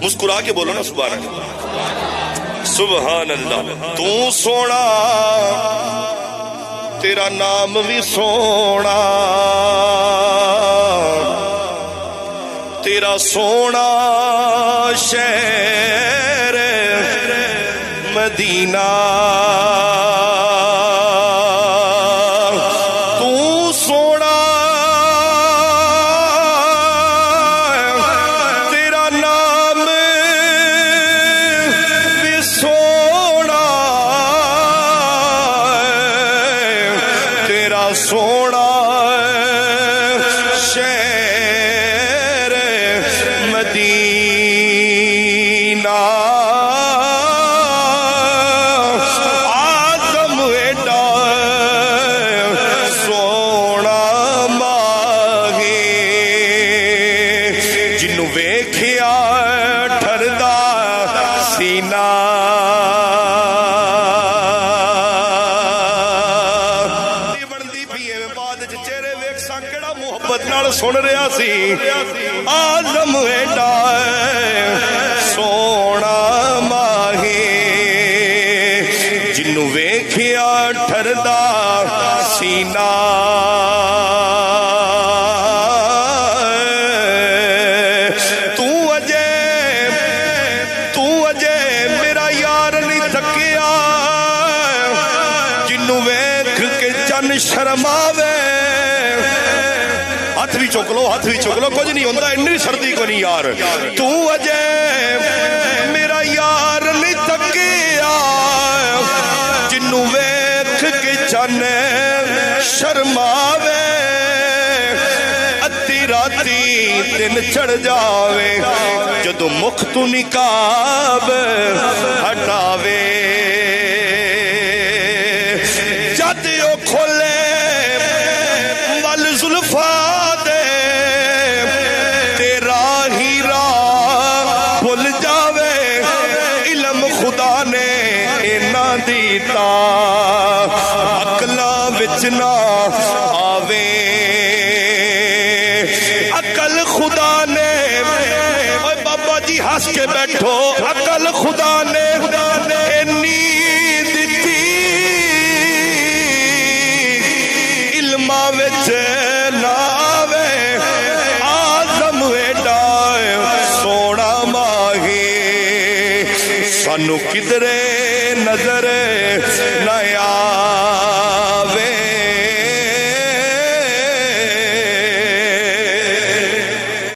مسکرا کے بولو نا سبحان اللہ، سبحان اللہ۔ تو سونا تیرا نام بھی سونا، تیرا سونا شہر مدینہ، تو سونا تیرا نام بھی سونا، تیرا سونا شہر مدینہ، آدم ایڈا سونا ماہی، جنوں ویکھیا ٹھردا سینہ، محبت نال سن رہا سی، آدم ایڈا سونا ماہی، جنوں ویکھیا ٹھردا سینہ، تو اجے میرا یار نہیں تھکیا، جنوں ویکھ کے چن شرماوے، ہاتھ بھی چک لو، ہاتھ بھی چک لو، کچھ نہیں ہوتا، انی سردی کو نہیں یار، تو اجے میرا یار نہیں تھکیا، جنوں ویکھ کے چن شرماوے، ادھی راتی دن چڑھ جاوے، جدو مکھ تو نقاب ہٹاوے، جد او کھولے ول زلفاں دیتا، عقلاں وچ نہ آوے، عقل خدا نے، اوے بابا جی ہنس کے بیٹھو، عقل خدا نے انی دتی، علماں وچ نہ آوے، آدم ایڈا سونا ماہی، سانو کدرے نظر